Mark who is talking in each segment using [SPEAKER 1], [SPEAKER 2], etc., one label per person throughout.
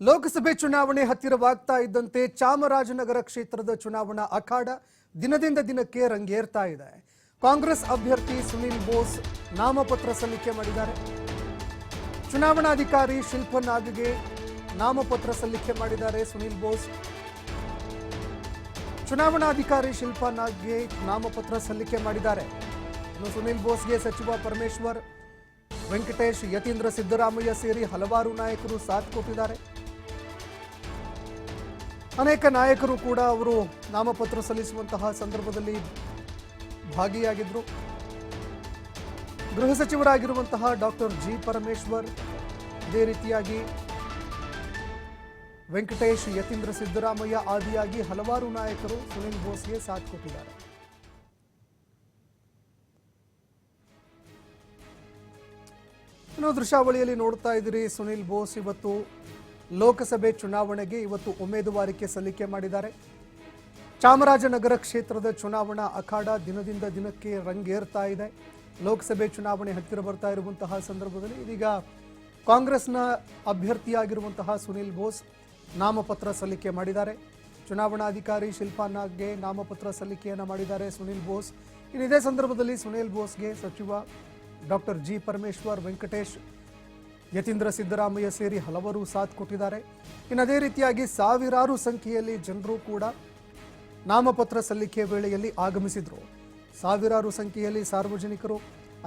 [SPEAKER 1] ಲೋಕಸಭೆ ಚುನಾವಣೆ ಹತ್ತಿರವಾಗ್ತಾ ಇದ್ದಂತೆ ಚಾಮರಾಜನಗರ ಕ್ಷೇತ್ರದ ಚುನಾವಣಾ ಅಖಾಡ ದಿನದಿಂದ ದಿನಕ್ಕೆ ರಂಗೇರ್ತಾ ಇದೆ. ಕಾಂಗ್ರೆಸ್ ಅಭ್ಯರ್ಥಿ ಸುನಿಲ್ ಬೋಸ್ ನಾಮಪತ್ರ ಸಲ್ಲಿಕೆ ಮಾಡಿದ್ದಾರೆ. ಚುನಾವಣಾಧಿಕಾರಿ ಶಿಲ್ಪಾ ನಾಗ್ಗೆ ನಾಮಪತ್ರ ಸಲ್ಲಿಕೆ ಮಾಡಿದ್ದಾರೆ. ಸುನಿಲ್ ಬೋಸ್ ಚುನಾವಣಾಧಿಕಾರಿ ಶಿಲ್ಪಾ ನಾಗ್ಗೆ ನಾಮಪತ್ರ ಸಲ್ಲಿಕೆ ಮಾಡಿದ್ದಾರೆ. ಇನ್ನು ಸುನಿಲ್ ಬೋಸ್ಗೆ ಸಚಿವ ಪರಮೇಶ್ವರ್, ವೆಂಕಟೇಶ್, ಯತೀಂದ್ರ ಸಿದ್ದರಾಮಯ್ಯ ಸೇರಿ ಹಲವಾರು ನಾಯಕರು ಸಾಥ್ ಕೊಟ್ಟಿದ್ದಾರೆ. ಅನೇಕ ನಾಯಕರು ಕೂಡ ಅವರು ನಾಮಪತ್ರ ಸಲ್ಲಿಸುವಂತಹ ಸಂದರ್ಭದಲ್ಲಿ ಭಾಗಿಯಾಗಿದ್ದರು. ಗೃಹ ಸಚಿವರಾಗಿರುವಂತಹ ಡಾಕ್ಟರ್ ಜಿ ಪರಮೇಶ್ವರ್, ಅದೇ ರೀತಿಯಾಗಿ ವೆಂಕಟೇಶ್, ಯತೀಂದ್ರ ಸಿದ್ದರಾಮಯ್ಯ ಆದಿಯಾಗಿ ಹಲವಾರು ನಾಯಕರು ಸುನಿಲ್ ಬೋಸ್ಗೆ ಸಾಥ್ ಕೊಟ್ಟಿದ್ದಾರೆ. ಇನ್ನು ದೃಶ್ಯಾವಳಿಯಲ್ಲಿ ನೋಡ್ತಾ ಇದ್ದೀರಿ, ಸುನಿಲ್ ಬೋಸ್ ಇವತ್ತು ಲೋಕಸಭೆ ಚುನಾವಣೆಗೆ ಇವತ್ತು ಉಮೇದುವಾರಿಕೆ ಸಲ್ಲಿಕೆ ಮಾಡಿದ್ದಾರೆ. ಚಾಮರಾಜನಗರ ಕ್ಷೇತ್ರದ ಚುನಾವಣಾ ಅಖಾಡ ದಿನದಿಂದ ದಿನಕ್ಕೆ ರಂಗೇರ್ತಾ ಇದೆ. ಲೋಕಸಭೆ ಚುನಾವಣೆ ಹತ್ತಿರ ಬರ್ತಾ ಇರುವಂತಹ ಸಂದರ್ಭದಲ್ಲಿ ಇದೀಗ ಕಾಂಗ್ರೆಸ್ನ ಅಭ್ಯರ್ಥಿಯಾಗಿರುವಂತಹ ಸುನಿಲ್ ಬೋಸ್ ನಾಮಪತ್ರ ಸಲ್ಲಿಕೆ ಮಾಡಿದ್ದಾರೆ. ಚುನಾವಣಾಧಿಕಾರಿ ಶಿಲ್ಪಾ ನಾಗ್ಗೆ ನಾಮಪತ್ರ ಸಲ್ಲಿಕೆಯನ್ನು ಮಾಡಿದ್ದಾರೆ ಸುನಿಲ್ ಬೋಸ್. ಇದೇ ಸಂದರ್ಭದಲ್ಲಿ ಸುನಿಲ್ ಬೋಸ್ಗೆ ಸಚಿವ ಡಾಕ್ಟರ್ ಜಿ ಪರಮೇಶ್ವರ್, ವೆಂಕಟೇಶ್, ಯತೀಂದ್ರ ಸಿದ್ದರಾಮಯ್ಯ ಸೇರಿ ಹಲವರು ಸಾಥ್ ಕೊಟ್ಟಿದ್ದಾರೆ. ಇನ್ನು ಅದೇ ರೀತಿಯಾಗಿ ಸಾವಿರಾರು ಸಂಖ್ಯೆಯಲ್ಲಿ ಜನರು ಕೂಡ ನಾಮಪತ್ರ ಸಲ್ಲಿಕೆ ವೇಳೆಯಲ್ಲಿ ಆಗಮಿಸಿದರು. ಸಾವಿರಾರು ಸಂಖ್ಯೆಯಲ್ಲಿ ಸಾರ್ವಜನಿಕರು,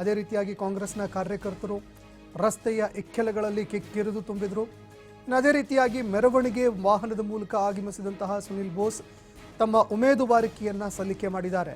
[SPEAKER 1] ಅದೇ ರೀತಿಯಾಗಿ ಕಾಂಗ್ರೆಸ್ನ ಕಾರ್ಯಕರ್ತರು ರಸ್ತೆಯ ಇಕ್ಕೆಲಗಳಲ್ಲಿ ಕಿಕ್ಕಿರಿದು ತುಂಬಿದರು. ಇನ್ನು ಅದೇ ರೀತಿಯಾಗಿ ಮೆರವಣಿಗೆ ವಾಹನದ ಮೂಲಕ ಆಗಮಿಸಿದಂತಹ ಸುನಿಲ್ ಬೋಸ್ ತಮ್ಮ ಉಮೇದುವಾರಿಕೆಯನ್ನು ಸಲ್ಲಿಕೆ ಮಾಡಿದ್ದಾರೆ.